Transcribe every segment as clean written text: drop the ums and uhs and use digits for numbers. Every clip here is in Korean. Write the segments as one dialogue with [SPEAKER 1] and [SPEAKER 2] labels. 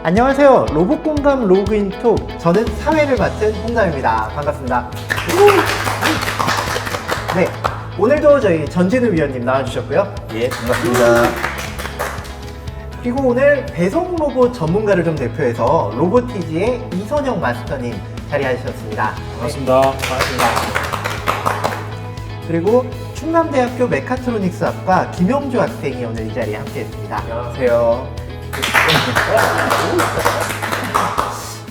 [SPEAKER 1] 안녕하세요. 로봇공감 로그인 톡. 저는 사회를 맡은 홍담입니다. 반갑습니다. 네, 오늘도 저희 전진우 위원님 나와주셨고요.
[SPEAKER 2] 예, 반갑습니다.
[SPEAKER 1] 그리고 오늘 배송 로봇 전문가를 좀 대표해서 로보티지의 이선영 마스터님 자리하셨습니다.
[SPEAKER 3] 반갑습니다.
[SPEAKER 1] 반갑습니다. 그리고 충남대학교 메카트로닉스학과 김영주 학생이 오늘 이 자리에 함께했습니다.
[SPEAKER 2] 안녕하세요.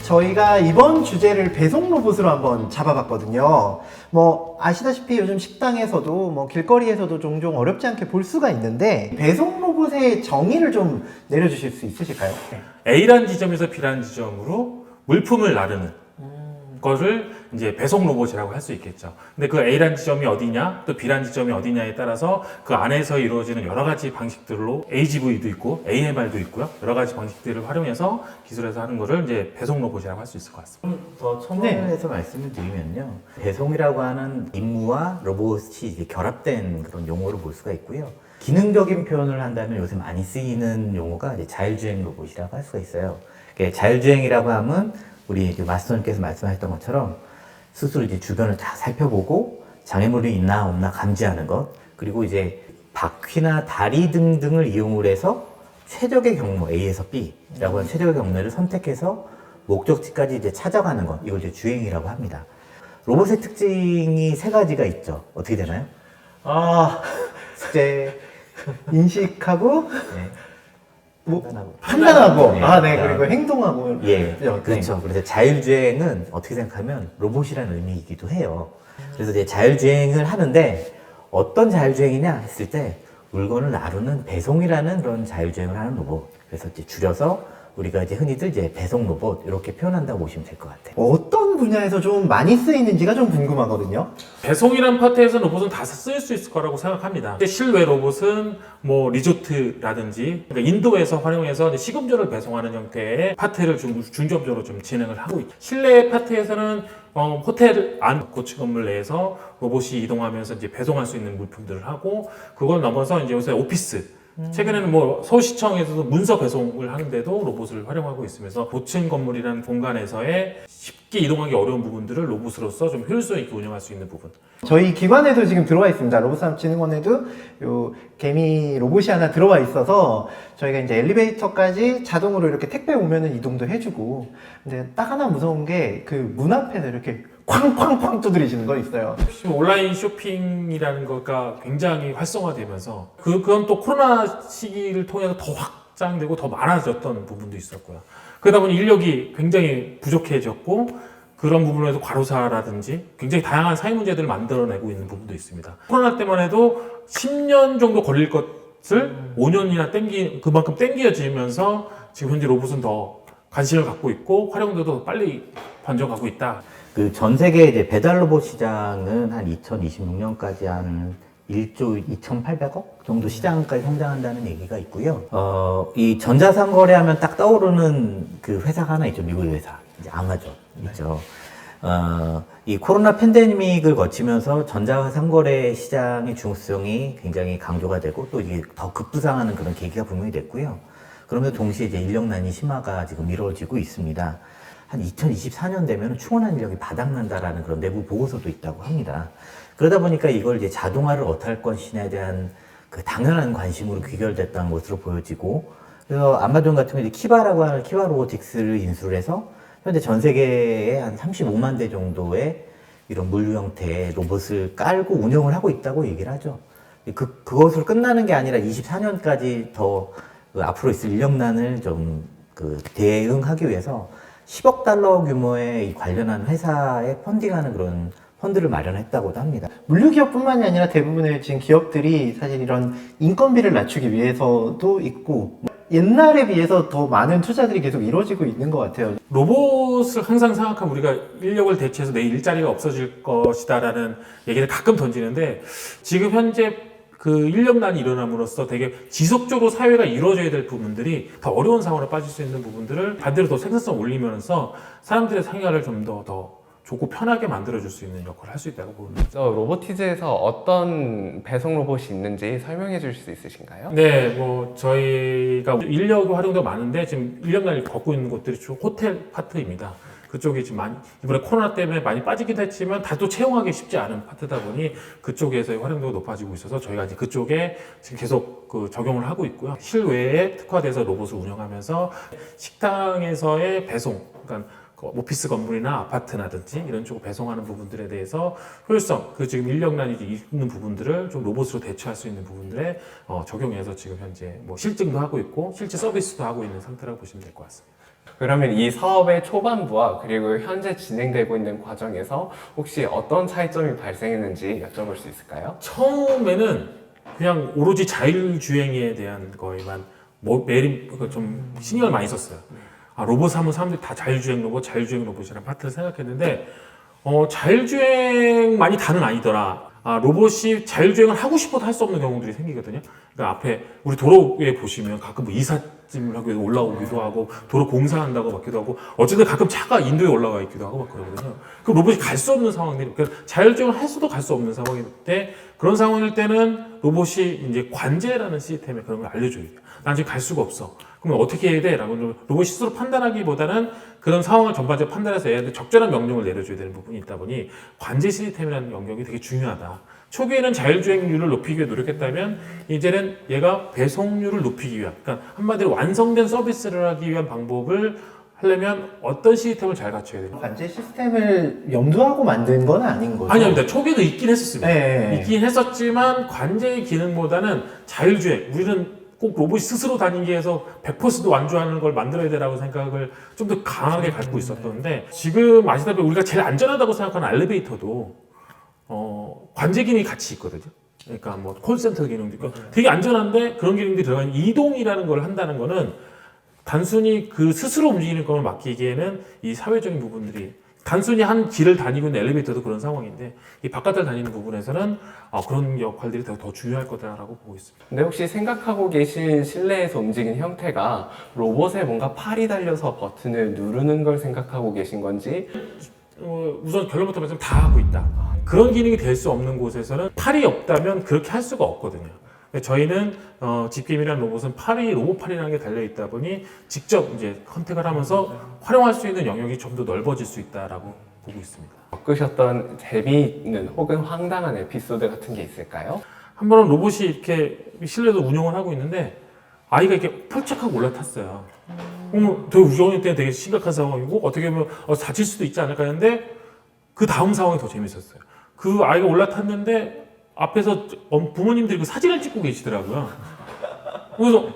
[SPEAKER 1] 저희가 이번 주제를 배송 로봇으로 한번 잡아봤거든요. 뭐 아시다시피 요즘 식당에서도 뭐 길거리에서도 종종 어렵지 않게 볼 수가 있는데 배송 로봇의 정의를 좀 내려주실 수 있으실까요?
[SPEAKER 3] A라는 지점에서 B라는 지점으로 물품을 나르는 거를 이제 배송 로봇이라고 할 수 있겠죠. 근데 그 A라는 지점이 어디냐, 또 B라는 지점이 어디냐에 따라서 그 안에서 이루어지는 여러 가지 방식들로 AGV도 있고 AMR도 있고요. 여러 가지 방식들을 활용해서 기술에서 하는 거를 이제 배송 로봇이라고 할 수 있을 것 같습니다.
[SPEAKER 2] 더 첨언해서 말씀을 드리면요. 배송이라고 하는 임무와 로봇이 이제 결합된 그런 용어로 볼 수가 있고요. 기능적인 표현을 한다면 요새 많이 쓰이는 용어가 이제 자율주행 로봇이라고 할 수가 있어요. 자율주행이라고 하면 우리 마스터님께서 말씀하셨던 것처럼 스스로 이제 주변을 다 살펴보고 장애물이 있나 없나 감지하는 것, 그리고 이제 바퀴나 다리 등등을 이용을 해서 최적의 경로 A에서 B라고 하는 최적의 경로를 선택해서 목적지까지 이제 찾아가는 것, 이걸 이제 주행이라고 합니다. 로봇의 특징이 세 가지가 있죠. 어떻게 되나요?
[SPEAKER 1] 이제 인식하고
[SPEAKER 2] 네.
[SPEAKER 1] 뭐
[SPEAKER 2] 판단하고.
[SPEAKER 1] 판단하고
[SPEAKER 2] 네.
[SPEAKER 1] 네, 그리고 행동하고
[SPEAKER 2] 예,
[SPEAKER 1] 네.
[SPEAKER 2] 그렇죠. 그래서 자율주행은 어떻게 생각하면 로봇이라는 의미이기도 해요. 그래서 이제 자율주행을 하는데 어떤 자율주행이냐 했을 때 물건을 나르는 배송이라는 그런 자율주행을 하는 로봇. 그래서 이제 줄여서 우리가 이제 흔히들 이제 배송 로봇 이렇게 표현한다고 보시면 될 것 같아요.
[SPEAKER 1] 어떤 분야에서 좀 많이 쓰이는지가 좀 궁금하거든요.
[SPEAKER 3] 배송이란 파트에서 로봇은 다 쓰일 수 있을 거라고 생각합니다. 실외 로봇은 뭐 리조트라든지 그러니까 인도에서 활용해서 시금조를 배송하는 형태의 파트를 중점적으로 좀 진행을 하고 있죠. 실내 파트에서는 호텔 안 고층 건물 내에서 로봇이 이동하면서 이제 배송할 수 있는 물품들을 하고, 그걸 넘어서 이제 요새 오피스, 최근에는 뭐 서울시청에서도 문서 배송을 하는데도 로봇을 활용하고 있으면서 고층 건물이라는 공간에서의 쉽게 이동하기 어려운 부분들을 로봇으로서 좀 효율성 있게 운영할 수 있는 부분.
[SPEAKER 1] 저희 기관에도 지금 들어와 있습니다. 로봇산업진흥원에도 요 개미 로봇이 하나 들어와 있어서 저희가 이제 엘리베이터까지 자동으로 이렇게 택배 오면은 이동도 해주고, 근데 딱 하나 무서운 게 그 문 앞에서 이렇게 쾅쾅쾅 두드리시는 거 있어요.
[SPEAKER 3] 지금 온라인 쇼핑이라는 거가 굉장히 활성화되면서 그건 또 코로나 시기를 통해서 더 확장되고 더 많아졌던 부분도 있었고요. 그러다 보니 인력이 굉장히 부족해졌고, 그런 부분에서 과로사라든지 굉장히 다양한 사회 문제들을 만들어내고 있는 부분도 있습니다. 코로나 때만 해도 10년 정도 걸릴 것을 5년이나 그만큼 땡겨지면서 지금 현재 로봇은 더 관심을 갖고 있고 활용도도 더 빨리 번져가고 있다.
[SPEAKER 2] 그 전 세계 이제 배달 로봇 시장은 한 2026년까지 한 1조 2,800억 정도 시장까지 성장한다는 얘기가 있고요. 이 전자상거래 하면 딱 떠오르는 그 회사가 하나 있죠. 미국의 회사. 이제 아마존 있죠. 이 코로나 팬데믹을 거치면서 전자상거래 시장의 중요성이 굉장히 강조가 되고 또 이게 더 급부상하는 그런 계기가 분명히 됐고요. 그러면서 동시에 이제 인력난이 심화가 지금 이루어지고 있습니다. 한 2024년 되면 충원한 인력이 바닥난다라는 그런 내부 보고서도 있다고 합니다. 그러다 보니까 이걸 이제 자동화를 어떻게 할 것이냐에 대한 그 당연한 관심으로 귀결됐다는 것으로 보여지고, 그래서 아마존 같은 경우 이제 키바라고 하는 키바 로보틱스를 인수를 해서 현재 전 세계에 한 35만 대 정도의 이런 물류 형태의 로봇을 깔고 운영을 하고 있다고 얘기를 하죠. 그것으로 끝나는 게 아니라 24년까지 더 앞으로 있을 인력난을 좀 대응하기 위해서 10억 달러 규모의 관련한 회사에 펀딩하는 그런 펀드를 마련했다고도 합니다.
[SPEAKER 1] 물류기업뿐만이 아니라 대부분의 지금 기업들이 사실 이런 인건비를 낮추기 위해서도 있고, 옛날에 비해서 더 많은 투자들이 계속 이루어지고 있는 것 같아요.
[SPEAKER 3] 로봇을 항상 생각하면 우리가 인력을 대체해서 내 일자리가 없어질 것이다라는 얘기를 가끔 던지는데, 지금 현재 그 인력난이 일어남으로써 되게 지속적으로 사회가 이루어져야 될 부분들이 더 어려운 상황으로 빠질 수 있는 부분들을 반대로 더 생산성 올리면서 사람들의 생활을 좀 더 좋고 편하게 만들어줄 수 있는 역할을 할 수 있다고 봅니다.
[SPEAKER 4] 로보티즈에서 어떤 배송 로봇이 있는지 설명해 주실 수 있으신가요?
[SPEAKER 3] 네, 뭐 저희가 인력 활용도 많은데 지금 인력난을 겪고 있는 곳들이 주 호텔 파트입니다. 그쪽이 지금 많이 이번에 코로나 때문에 많이 빠지기도 했지만 다도 채용하기 쉽지 않은 파트다 보니 그쪽에서의 활용도가 높아지고 있어서 저희가 이제 그쪽에 지금 계속 그 적용을 하고 있고요. 실외에 특화돼서 로봇을 운영하면서 식당에서의 배송, 그러니까 오피스 건물이나 아파트나든지 이런 쪽으로 배송하는 부분들에 대해서 효율성, 그 지금 인력난이 있는 부분들을 좀 로봇으로 대처할 수 있는 부분들에 적용해서 지금 현재 뭐 실증도 하고 있고 실제 서비스도 하고 있는 상태라고 보시면 될 것 같습니다.
[SPEAKER 4] 그러면 이 사업의 초반부와 그리고 현재 진행되고 있는 과정에서 혹시 어떤 차이점이 발생했는지 여쭤볼 수 있을까요?
[SPEAKER 3] 처음에는 그냥 오로지 자율주행에 대한 거에만 좀 신경을 많이 썼어요. 로봇 하면 사람들이 다 자율주행 로봇이라는 파트를 생각했는데 자율주행만이 다는 아니더라. 로봇이 자율주행을 하고 싶어도 할 수 없는 경우들이 생기거든요. 그러니까 앞에 우리 도로에 보시면 가끔 뭐 이삿짐을 하고 올라오기도 하고 도로 공사한다고 막기도 하고 어쨌든 가끔 차가 인도에 올라가 있기도 하고 막 그러거든요. 그럼 로봇이 갈 수 없는 상황들이 그러니까 자율주행을 했어도 갈 수 없는 상황일 때 그런 상황일 때는 로봇이 이제 관제라는 시스템에 그런 걸 알려줘야 돼요. 난 지금 갈 수가 없어. 그러면 어떻게 해야 돼? 라고 로봇이 스스로 판단하기보다는 그런 상황을 전반적으로 판단해서 얘한테 적절한 명령을 내려줘야 되는 부분이 있다 보니 관제 시스템이라는 영역이 되게 중요하다. 초기에는 자율주행률을 높이기 위해 노력했다면 이제는 얘가 배송률을 높이기 위한, 그러니까 한마디로 완성된 서비스를 하기 위한 방법을 하려면 어떤 시스템을 잘 갖춰야 돼요?
[SPEAKER 1] 관제 시스템을 염두하고 만든 건 아닌 거죠?
[SPEAKER 3] 아닙니다. 초기에도 있긴 했었습니다.
[SPEAKER 1] 네.
[SPEAKER 3] 있긴 했었지만 관제의 기능보다는 자율주행, 우리는 꼭 로봇이 스스로 다니게 해서 100%도 완주하는 걸 만들어야 되라고 생각을 좀 더 강하게 갖고 있었던데 지금 아시다시피 우리가 제일 안전하다고 생각하는 엘리베이터도 관제 기능이 같이 있거든요. 그러니까 뭐 콜센터 기능도 있고 되게 안전한데 그런 기능들이 들어간 이동이라는 걸 한다는 거는 단순히 그 스스로 움직이는 것을 맡기기에는 이 사회적인 부분들이 단순히 한 길을 다니고 있는 엘리베이터도 그런 상황인데 이 바깥을 다니는 부분에서는 그런 역할들이 더 중요할 거다라고 보고 있습니다.
[SPEAKER 4] 근데 혹시 생각하고 계신 실내에서 움직이는 형태가 로봇에 뭔가 팔이 달려서 버튼을 누르는 걸 생각하고 계신 건지
[SPEAKER 3] 우선 결론부터 말하자면 다 하고 있다. 그런 기능이 될 수 없는 곳에서는 팔이 없다면 그렇게 할 수가 없거든요. 저희는 집게임이라는 로봇은 로봇팔이라는 게 달려 있다 보니 직접 이제 컨택을 하면서 활용할 수 있는 영역이 좀 더 넓어질 수 있다라고 보고 있습니다.
[SPEAKER 4] 겪으셨던 재미있는 혹은 황당한 에피소드 같은 게 있을까요?
[SPEAKER 3] 한 번은 로봇이 이렇게 실내에서 운영을 하고 있는데 아이가 이렇게 펄쩍하고 올라탔어요. 되게 우정일 때는 되게 심각한 상황이고 어떻게 보면 다칠 수도 있지 않을까 했는데 그 다음 상황이 더 재밌었어요. 그 아이가 올라탔는데 앞에서 부모님들이 그 사진을 찍고 계시더라고요. 그래서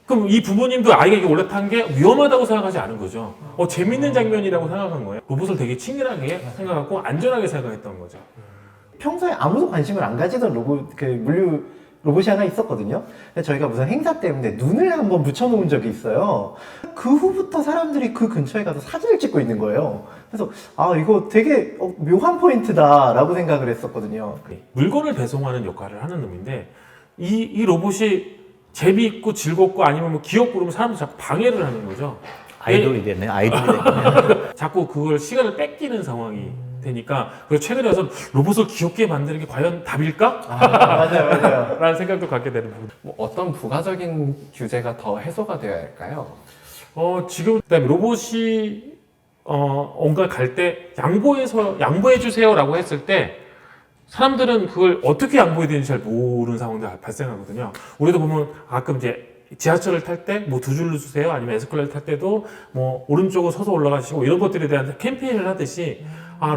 [SPEAKER 3] 그럼 이 부모님도 아이가 이게 올라탄 게 위험하다고 생각하지 않은 거죠. 재밌는 장면이라고 생각한 거예요. 로봇을 되게 친근하게 생각하고 안전하게 생각했던 거죠.
[SPEAKER 1] 평소에 아무도 관심을 안 가지던 물류 로봇이 하나 있었거든요. 근데 저희가 무슨 행사 때문에 눈을 한번 붙여놓은 적이 있어요. 그 후부터 사람들이 그 근처에 가서 사진을 찍고 있는 거예요. 그래서 이거 되게 묘한 포인트다라고 생각을 했었거든요.
[SPEAKER 3] 물건을 배송하는 역할을 하는 놈인데 이 로봇이 재미있고 즐겁고 아니면 뭐 귀엽고 그러면 사람들이 자꾸 방해를 하는 거죠.
[SPEAKER 2] 아이돌이 됐네. 아이돌이 됐네.
[SPEAKER 3] 자꾸 그걸 시간을 뺏기는 상황이 되니까 그래서 최근에 와서 로봇을 귀엽게 만드는 게 과연 답일까?
[SPEAKER 1] 맞아요.
[SPEAKER 3] 라는 생각도 갖게 되는 부분.
[SPEAKER 4] 어떤 부가적인 규제가 더 해소가 되어야 할까요?
[SPEAKER 3] 지금 그다음에 로봇이 뭔가 갈 때 양보해 주세요라고 했을 때 사람들은 그걸 어떻게 양보해야 되는지 잘 모르는 상황도 발생하거든요. 우리도 보면 가끔 이제 지하철을 탈 때 뭐 두 줄로 주세요 아니면 에스컬레이터 탈 때도 뭐 오른쪽으로 서서 올라가시고 이런 것들에 대한 캠페인을 하듯이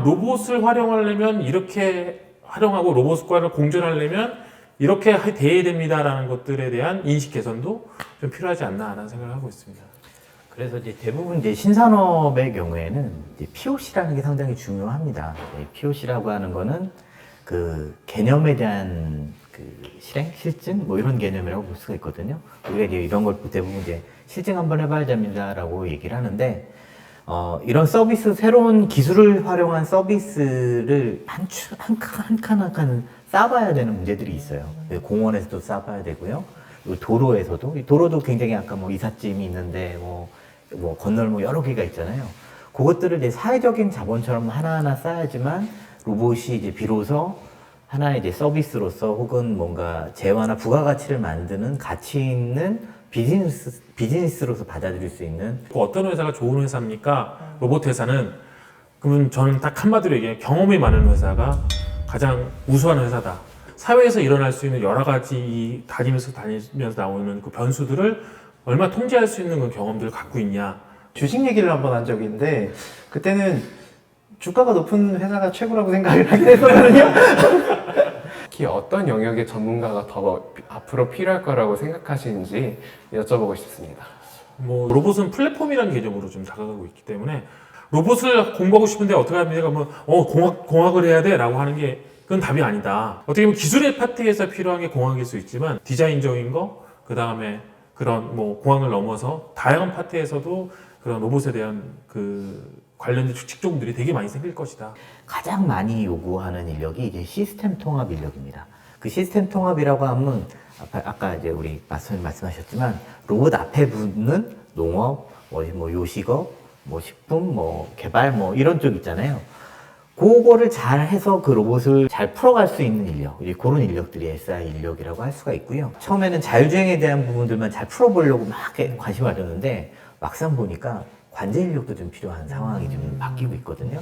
[SPEAKER 3] 로봇을 활용하려면 이렇게 활용하고 로봇과를 공존하려면 이렇게 돼야 됩니다라는 것들에 대한 인식 개선도 좀 필요하지 않나 하는 생각을 하고 있습니다.
[SPEAKER 2] 그래서 이제 대부분 이제 신산업의 경우에는 이제 POC라는 게 상당히 중요합니다. POC라고 하는 거는 그 개념에 대한 그 실증 뭐 이런 개념이라고 볼 수가 있거든요. 우리가 이제 이런 걸 대부분 이제 실증 한번 해봐야 됩니다라고 얘기를 하는데 이런 서비스 새로운 기술을 활용한 서비스를 한 칸 쌓아봐야 되는 문제들이 있어요. 공원에서도 쌓아봐야 되고요. 도로에서도 도로도 굉장히 아까 뭐 이삿짐이 있는데 뭐 건널목 여러 개가 있잖아요. 그것들을 이제 사회적인 자본처럼 하나하나 쌓아야지만 로봇이 이제 비로소 하나의 이제 서비스로서 혹은 뭔가 재화나 부가가치를 만드는 가치 있는 비즈니스로서 받아들일 수 있는.
[SPEAKER 3] 어떤 회사가 좋은 회사입니까? 로봇 회사는 그러면 저는 딱 한마디로 얘기해 경험이 많은 회사가 가장 우수한 회사다. 사회에서 일어날 수 있는 여러 가지 이 다니면서 나오는 그 변수들을 얼마 통제할 수 있는 그 경험들을 갖고 있냐.
[SPEAKER 1] 주식 얘기를 한번 한 적이 있는데 그때는 주가가 높은 회사가 최고라고 생각을 하긴 했었거든요.
[SPEAKER 4] 특히 어떤 영역의 전문가가 더 앞으로 필요할 거라고 생각하시는지 여쭤보고 싶습니다.
[SPEAKER 3] 뭐 로봇은 플랫폼이라는 개념으로 좀 다가가고 있기 때문에 로봇을 공부하고 싶은데 어떻게 하면 내가 뭐 공학을 해야 돼라고 하는 게 그건 답이 아니다. 어떻게 보면 기술의 파트에서 필요한 게 공학일 수 있지만 디자인적인 거, 그 다음에 그런 뭐 공학을 넘어서 다양한 파트에서도 그런 로봇에 대한 그 관련된 직종들이 되게 많이 생길 것이다.
[SPEAKER 2] 가장 많이 요구하는 인력이 이제 시스템 통합 인력입니다. 그 시스템 통합이라고 하면 아까 이제 우리 마스터님 말씀하셨지만 로봇 앞에 붙는 농업, 뭐 요식업, 뭐 식품, 뭐 개발, 뭐 이런 쪽 있잖아요. 그거를 잘 해서 그 로봇을 잘 풀어갈 수 있는 인력, 이제 그런 인력들이 SI 인력이라고 할 수가 있고요. 처음에는 자율주행에 대한 부분들만 잘 풀어보려고 막 관심을 가졌는데 막상 보니까 관제 인력도 좀 필요한 상황이 좀 바뀌고 있거든요.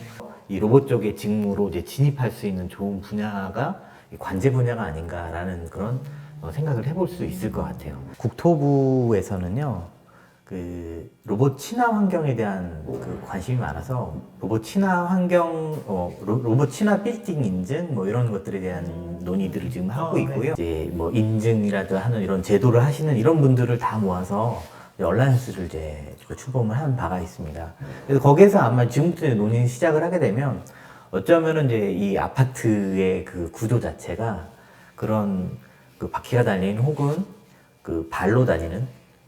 [SPEAKER 2] 이 로봇 쪽의 직무로 이제 진입할 수 있는 좋은 분야가 이 관제 분야가 아닌가라는 그런 생각을 해볼 수 있을 것 같아요. 국토부에서는요, 그 로봇 친화 환경에 대한 그 관심이 많아서 로봇 친화 환경, 로봇 친화 빌딩 인증 뭐 이런 것들에 대한 논의들을 지금 하고 있고요. 이제 뭐 인증이라도 하는 이런 제도를 하시는 이런 분들을 다 모아서 얼라이언스를 이제 출범을 한 바가 있습니다. 그래서 거기에서 아마 지금부터 논의 시작을 하게 되면 어쩌면은 이제 이 아파트의 그 구조 자체가 그런 그 바퀴가 달린 혹은 그 발로 다니는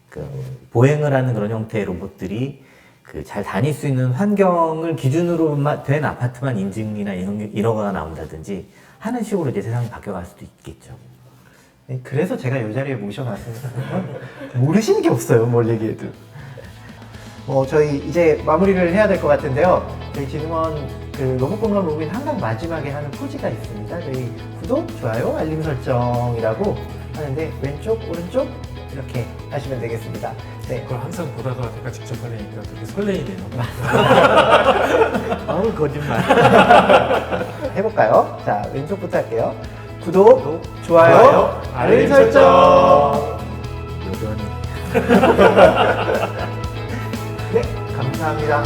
[SPEAKER 2] 그 보행을 하는 그런 형태의 로봇들이 그 잘 다닐 수 있는 환경을 기준으로 된 아파트만 인증이나 인허가가 나온다든지 하는 식으로 이제 세상이 바뀌어갈 수도 있겠죠.
[SPEAKER 1] 네, 그래서 제가 이 자리에 모셔놨습니다. 모르시는 게 없어요, 뭘 얘기해도. 저희 이제 마무리를 해야 될 것 같은데요. 저희 진흥원 그 로봇공감 로그인 항상 마지막에 하는 포즈가 있습니다. 저희 구독, 좋아요, 알림 설정이라고 하는데 왼쪽, 오른쪽 이렇게 하시면 되겠습니다. 네.
[SPEAKER 3] 그걸 항상 보다가 내가 직접 하려니까 되게 설레이네요.
[SPEAKER 2] 어우, 거짓말.
[SPEAKER 1] 해볼까요? 자, 왼쪽부터 할게요. 구독, 좋아요, 알림 설정.
[SPEAKER 2] 여전히.
[SPEAKER 1] 네, 감사합니다.